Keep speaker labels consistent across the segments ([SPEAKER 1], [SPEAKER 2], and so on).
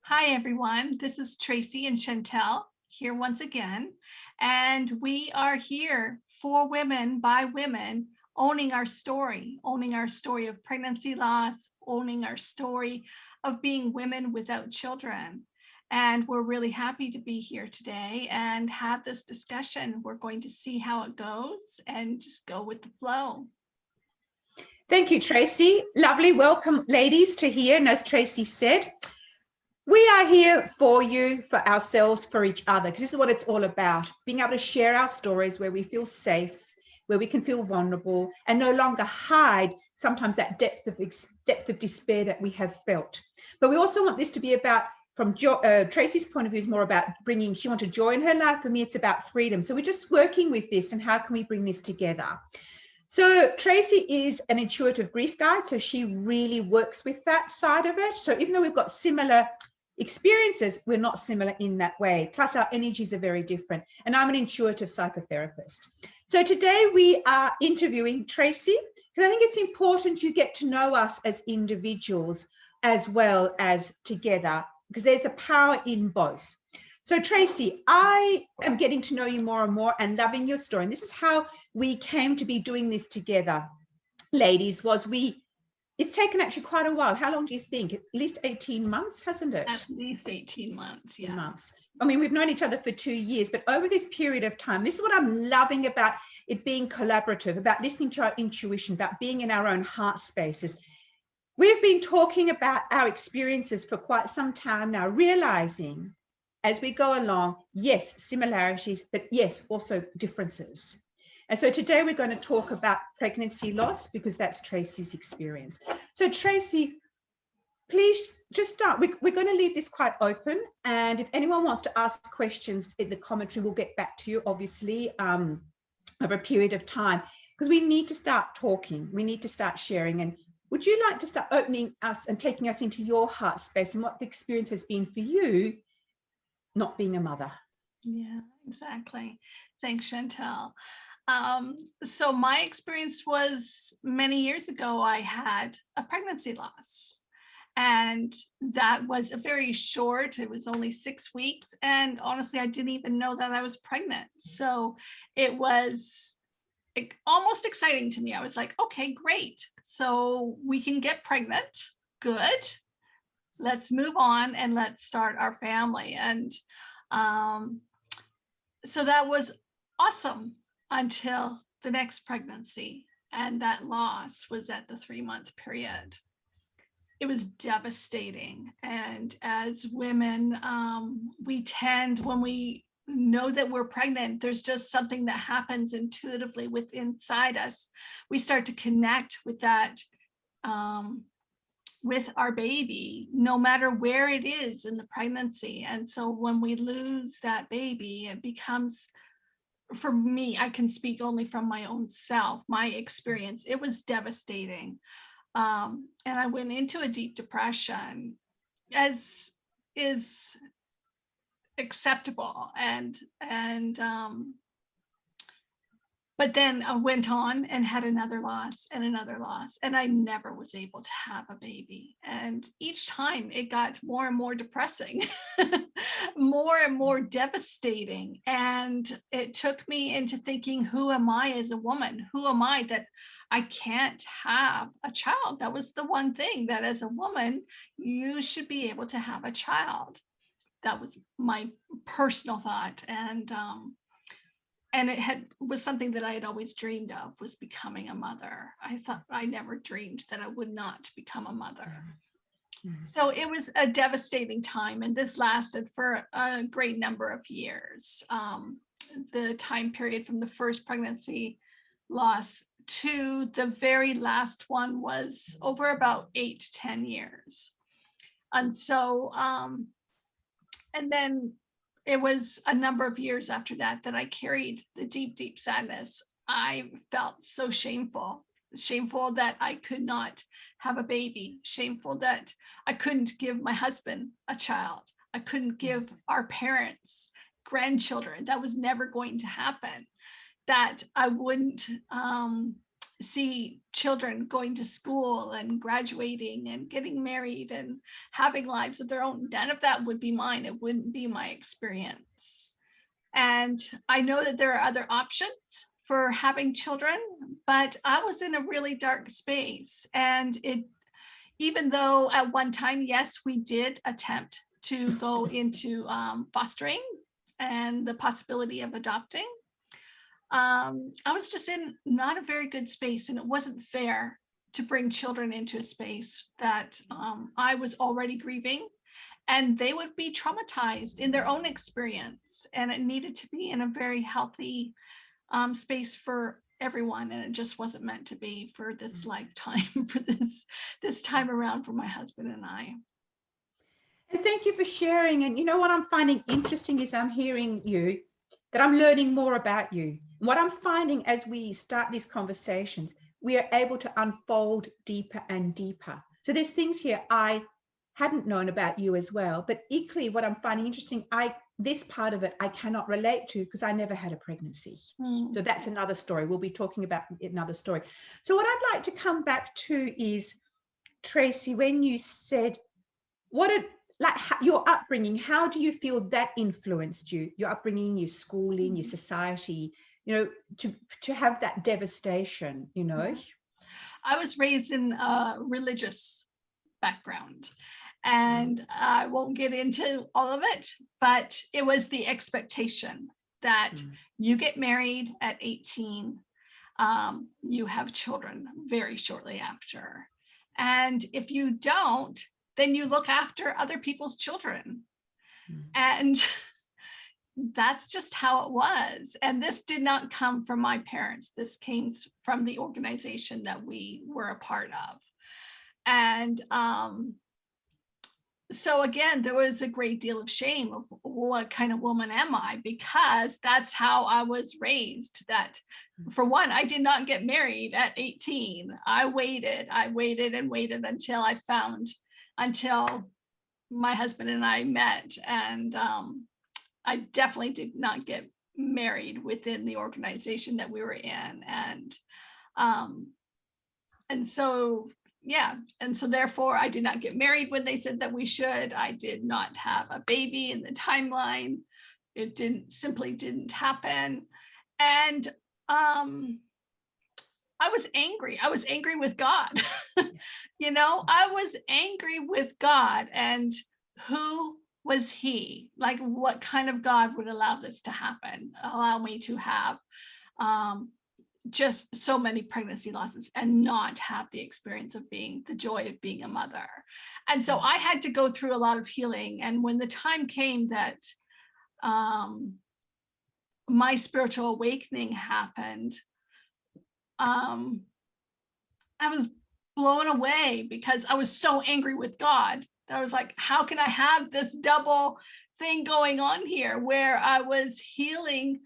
[SPEAKER 1] Hi everyone, this is Tracey and Chantel here once again, and we are here for women by women, owning our story of pregnancy loss, owning our story of being women without children. And we're really happy to be here today and have this discussion. We're going to see how it goes and just go with the flow.
[SPEAKER 2] Thank you, Tracey. Lovely. Welcome, ladies, to here. And as Tracey said, we are here for you, for ourselves, for each other, because this is what it's all about. Being able to share our stories where we feel safe, where we can feel vulnerable and no longer hide sometimes that depth of despair that we have felt. But we also want this to be about, from Tracey's point of view, is more about bringing, she wanted joy in her life. For me, it's about freedom. So we're just working with this and how can we bring this together? So Tracey is an intuitive grief guide, so she really works with that side of it. So even though we've got similar experiences, we're not similar in that way. Plus our energies are very different. And I'm an intuitive psychotherapist. So today we are interviewing Tracey, because I think it's important you get to know us as individuals as well as together, because there's a power in both. So Tracey, I am getting to know you more and more and loving your story. And this is how we came to be doing this together, ladies, it's taken actually quite a while. How long do you think? At least 18 months, hasn't it?
[SPEAKER 1] At least 18 months, yeah.
[SPEAKER 2] Months. I mean, we've known each other for 2 years, but over this period of time, this is what I'm loving about it being collaborative, about listening to our intuition, about being in our own heart spaces. We've been talking about our experiences for quite some time now, realizing as we go along, yes, similarities, but yes, also differences. And so today we're going to talk about pregnancy loss because that's Tracey's experience. So Tracey, please just start. We're going to leave this quite open. And if anyone wants to ask questions in the commentary, we'll get back to you, obviously, over a period of time, because we need to start talking. We need to start sharing. And would you like to start opening us and taking us into your heart space and what the experience has been for you not being a mother?
[SPEAKER 1] Yeah, exactly. Thanks, Chantel. So my experience was many years ago, I had a pregnancy loss. And that was a very short, it was only 6 weeks. And honestly, I didn't even know that I was pregnant. So it was almost exciting to me. I was like, okay, great. So we can get pregnant. Good. Let's move on and let's start our family. And so that was awesome until the next pregnancy. And that loss was at the 3-month period. It was devastating. And as women, we tend, when we know that we're pregnant, there's just something that happens intuitively inside us. We start to connect with that, with our baby, no matter where it is in the pregnancy. And so when we lose that baby, it becomes, for me, I can speak only from my own self, my experience, it was devastating. And I went into a deep depression, as is acceptable. But then I went on and had another loss, and I never was able to have a baby. And each time it got more and more depressing, more and more devastating. And it took me into thinking, who am I as a woman? Who am I that I can't have a child? That was the one thing, that as a woman, you should be able to have a child. That was my personal thought. And it was something that I had always dreamed of, was becoming a mother. I never dreamed that I would not become a mother. Mm-hmm. So it was a devastating time, and this lasted for a great number of years. The time period from the first pregnancy loss to the very last one was over about 8 to 10 years. And so, and then it was a number of years after that I carried the deep, deep sadness. I felt so shameful that I could not have a baby, shameful that I couldn't give my husband a child. I couldn't give our parents grandchildren. That was never going to happen. That I wouldn't see children going to school and graduating and getting married and having lives of their own. None of that would be mine. It wouldn't be my experience. And I know that there are other options for having children, but I was in a really dark space. And even though at one time, yes, we did attempt to go into fostering and the possibility of adopting, I was just in not a very good space, and it wasn't fair to bring children into a space that I was already grieving, and they would be traumatized in their own experience, and it needed to be in a very healthy space for everyone, and it just wasn't meant to be for this lifetime, for this time around for my husband and I.
[SPEAKER 2] And thank you for sharing. And you know what I'm finding interesting is I'm hearing you, that I'm learning more about you. What I'm finding as we start these conversations, we are able to unfold deeper and deeper. So there's things here I hadn't known about you as well, but equally what I'm finding interesting, this part of it I cannot relate to because I never had a pregnancy. So that's another story. We'll be talking about another story. So what I'd like to come back to is, Tracey, when you said, your upbringing, how do you feel that influenced you, your upbringing, your schooling, your society, to have that devastation,
[SPEAKER 1] I was raised in a religious background, and I won't get into all of it, but it was the expectation that you get married at 18, you have children very shortly after. And if you don't, then you look after other people's children. And that's just how it was. And this did not come from my parents. This came from the organization that we were a part of. And so again, there was a great deal of shame of what kind of woman am I, because that's how I was raised. That for one, I did not get married at 18. I waited and waited until my husband and I met. And I definitely did not get married within the organization that we were in. And so, yeah. And so therefore I did not get married when they said that we should. I did not have a baby in the timeline. It simply didn't happen. And I was angry. I was angry with God. I was angry with God. And who was he? Like, what kind of God would allow this to happen? Allow me to have just so many pregnancy losses and not have the experience of the joy of being a mother. And so I had to go through a lot of healing. And when the time came that my spiritual awakening happened, I was blown away because I was so angry with God that I was like, how can I have this double thing going on here, where I was healing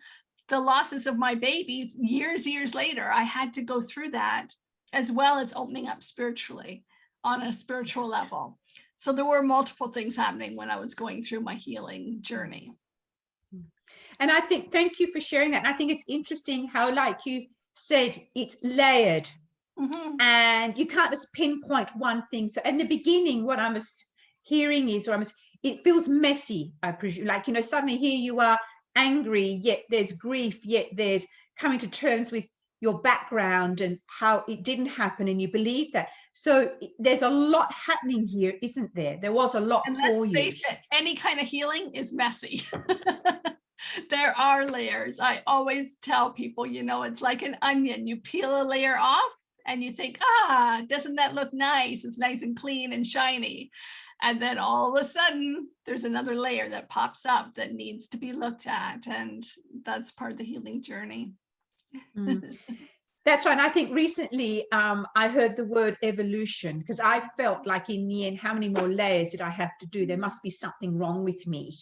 [SPEAKER 1] the losses of my babies years later? I had to go through that, as well as opening up spiritually on a spiritual level. So there were multiple things happening when I was going through my healing journey.
[SPEAKER 2] And I think, thank you for sharing that. And I think it's interesting how, like you said, it's layered. And you can't just pinpoint one thing. So in the beginning, what I'm hearing is, it feels messy, I presume. Like, suddenly here you are angry, yet there's grief, yet there's coming to terms with your background and how it didn't happen, and you believe that. So there's a lot happening here, isn't there? There was a lot for you.
[SPEAKER 1] Let's face it, any kind of healing is messy. There are layers. I always tell people, it's like an onion. You peel a layer off and you think, doesn't that look nice? It's nice and clean and shiny. And then all of a sudden, there's another layer that pops up that needs to be looked at. And that's part of the healing journey.
[SPEAKER 2] That's right. And I think recently I heard the word evolution, because I felt like in the end, how many more layers did I have to do? There must be something wrong with me,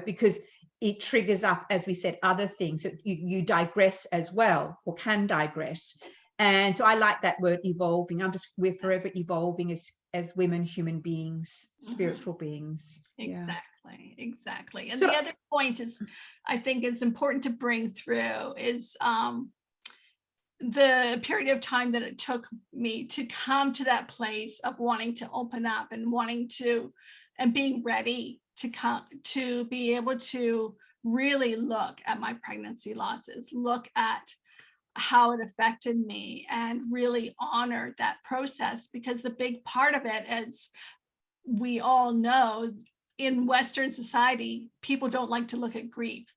[SPEAKER 2] because it triggers up, as we said, other things. So you digress as well, or can digress. And so I like that word, evolving. We're forever evolving as women, human beings, spiritual beings.
[SPEAKER 1] Exactly. And the other point is, I think it's important to bring through is the period of time that it took me to come to that place of wanting to open up and wanting to, and being ready to come, to be able to really look at my pregnancy losses, look at how it affected me, and really honor that process. Because the big part of it, as we all know, in Western society, people don't like to look at grief.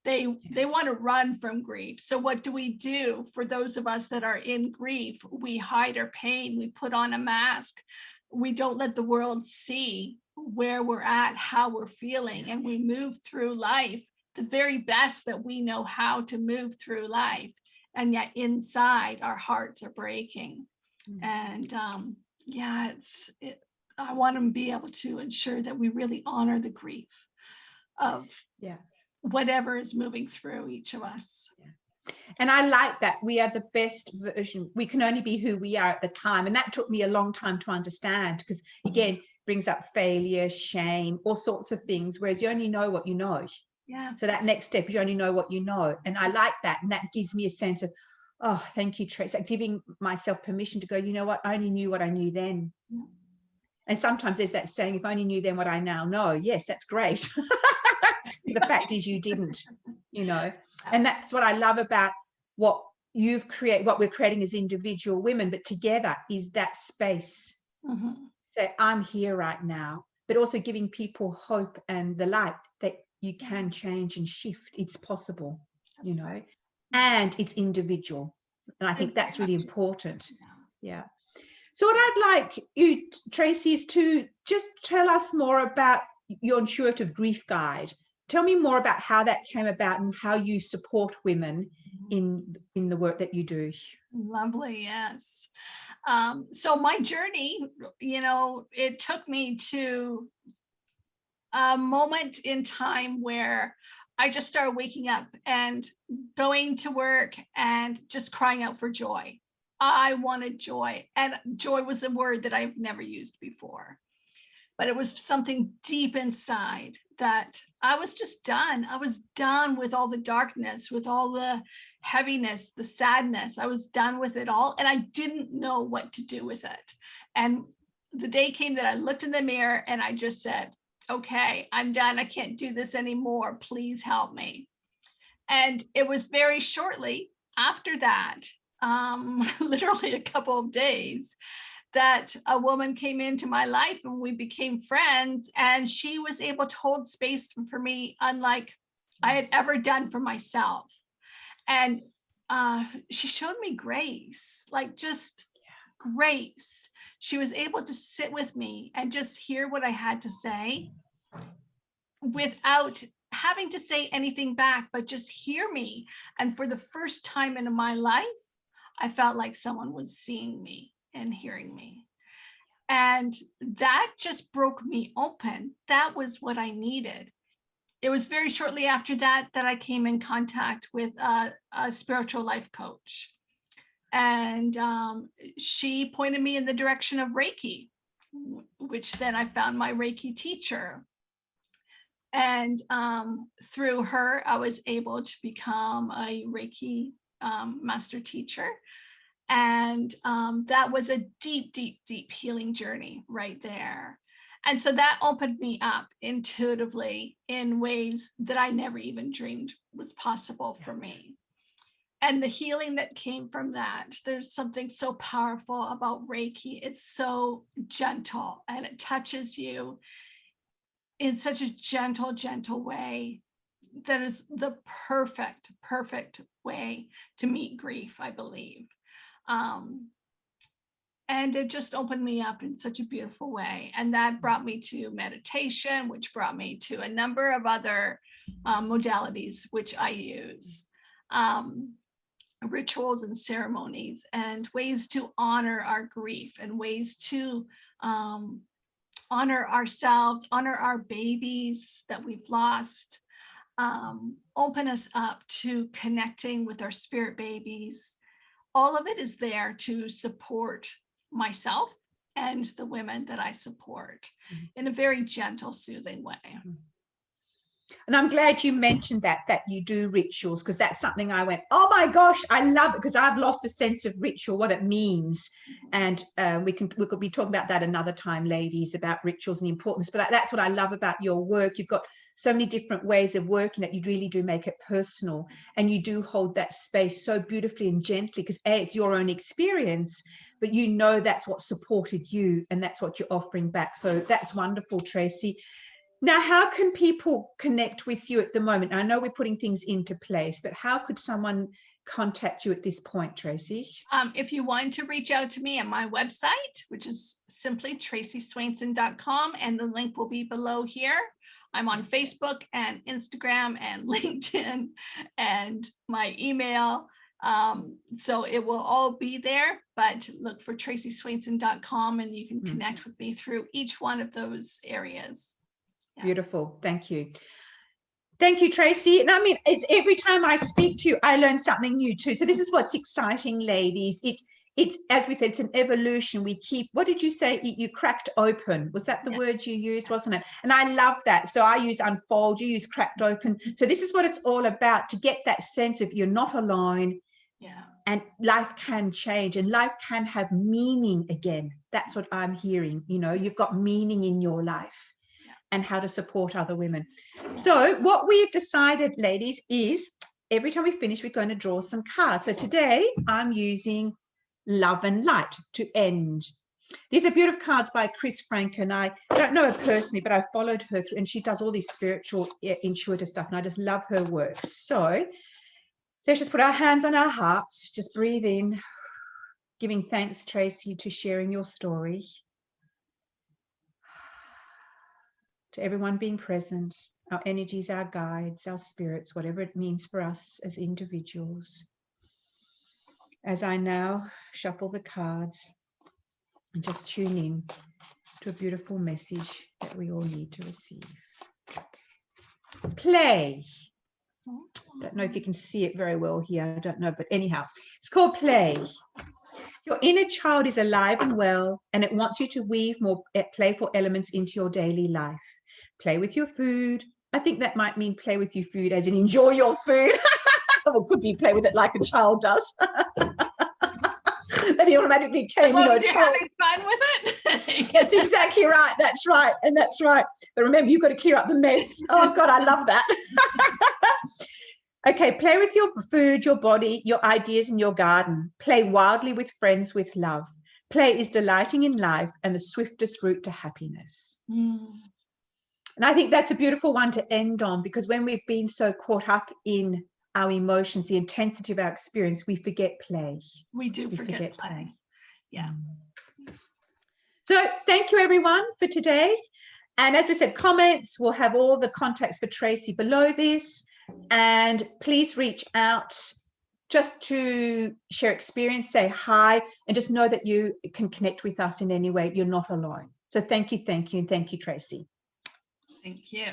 [SPEAKER 1] They want to run from grief. So what do we do for those of us that are in grief? We hide our pain. We put on a mask. We don't let the world see where we're at, how we're feeling, and we move through life the very best that we know how to move through life. And yet inside, our hearts are breaking. And I want to be able to ensure that we really honor the grief of whatever is moving through each of us.
[SPEAKER 2] And I like that we are the best version. We can only be who we are at the time. And that took me a long time to understand, because again, brings up failure, shame, all sorts of things, whereas you only know what you know. So that next step is you only know what you know. And I like that. And that gives me a sense of, oh, thank you, Tracey. Like giving myself permission to go, you know what, I only knew what I knew then. And sometimes there's that saying, if I only knew then what I now know. Yes, that's great. The fact is you didn't, you know. And that's what I love about what you've created, what we're creating as individual women, but together is that space. So I'm here right now, but also giving people hope and the light that you can change and shift. It's possible, you know, and it's individual. And I think that's really important. Yeah. So what I'd like you, Tracey, is to just tell us more about your intuitive grief guide. Tell me more about how that came about and how you support women in the work that you do.
[SPEAKER 1] Lovely, yes. So my journey, you know, it took me to a moment in time where I just started waking up and going to work and just crying out for joy. I wanted joy, and joy was a word that I've never used before. But it was something deep inside that I was just done. I was done with all the darkness, with all the heaviness, the sadness. I was done with it all. And I didn't know what to do with it. And the day came that I looked in the mirror and I just said, okay, I'm done. I can't do this anymore. Please help me. And it was very shortly after that, literally a couple of days, that a woman came into my life and we became friends, and she was able to hold space for me unlike I had ever done for myself. And she showed me grace, like just grace. She was able to sit with me and just hear what I had to say without having to say anything back, but just hear me. And for the first time in my life, I felt like someone was seeing me and hearing me. And that just broke me open. That was what I needed. It was very shortly after that that I came in contact with a spiritual life coach. And she pointed me in the direction of Reiki, which then I found my Reiki teacher. And through her, I was able to become a Reiki master teacher. And that was a deep, deep, deep healing journey right there. And so that opened me up intuitively in ways that I never even dreamed was possible for me. And the healing that came from that, there's something so powerful about Reiki. It's so gentle and it touches you in such a gentle, gentle way that is the perfect, perfect way to meet grief, I believe. And it just opened me up in such a beautiful way. And that brought me to meditation, which brought me to a number of other modalities, which I use, rituals and ceremonies, and ways to honor our grief, and ways to honor ourselves, honor our babies that we've lost, open us up to connecting with our spirit babies. All of it is there to support myself and the women that I support in a very gentle, soothing way.
[SPEAKER 2] And I'm glad you mentioned that you do rituals, because that's something I went, oh my gosh, I love it, because I've lost a sense of ritual, what it means. And we could be talking about that another time, ladies, about rituals and the importance. But that's what I love about your work. You've got so many different ways of working that you really do make it personal, and you do hold that space so beautifully and gently, because it's your own experience, but you know that's what supported you and that's what you're offering back. So that's wonderful, Tracey. Now, how can people connect with you at the moment? I know we're putting things into place, but how could someone contact you at this point, Tracey?
[SPEAKER 1] If you want to reach out to me on my website, which is simply traceyswainson.com, and the link will be below here. I'm on Facebook and Instagram and LinkedIn and my email. So it will all be there, but look for traceyswainson.com and you can connect with me through each one of those areas. Yeah.
[SPEAKER 2] Beautiful. Thank you. Thank you, Tracey. And I mean, it's every time I speak to you, I learn something new too. So this is what's exciting, ladies. It's, as we said, it's an evolution. We keep, what did you say? You cracked open. Was that the word you used, wasn't it? And I love that. So I use unfold, you use cracked open. So this is what it's all about, to get that sense of you're not alone. Yeah. And life can change and life can have meaning again. That's what I'm hearing. You know, you've got meaning in your life and how to support other women. So what we've decided, ladies, is every time we finish, we're going to draw some cards. So today I'm using Love and Light to end. These are beautiful cards by Kris Franken. I don't know her personally, but I followed her through, and she does all this spiritual, intuitive stuff, and I just love her work. So let's just put our hands on our hearts, just breathe in, giving thanks, Tracey, to sharing your story, to everyone being present, our energies, our guides, our spirits, whatever it means for us as individuals. As I now shuffle the cards and just tune in to a beautiful message that we all need to receive. Play. Don't know if you can see it very well here. I don't know, but anyhow, it's called play. Your inner child is alive and well, and it wants you to weave more playful elements into your daily life. Play with your food. I think that might mean play with your food as in enjoy your food. Or could be play with it like a child does. Then he automatically came,
[SPEAKER 1] as long as you're having fun with it.
[SPEAKER 2] That's exactly right. That's right. And that's right. But remember, you've got to clear up the mess. Oh, God, I love that. Okay, play with your food, your body, your ideas, and your garden. Play wildly with friends with love. Play is delighting in life and the swiftest route to happiness. And I think that's a beautiful one to end on, because when we've been so caught up in our emotions, the intensity of our experience, we forget play.
[SPEAKER 1] We forget play. Yeah.
[SPEAKER 2] So thank you, everyone, for today. And as we said, comments, we'll have all the contacts for Tracey below this. And please reach out just to share experience, say hi, and just know that you can connect with us in any way. You're not alone. So thank you, and thank you, Tracey.
[SPEAKER 1] Thank you.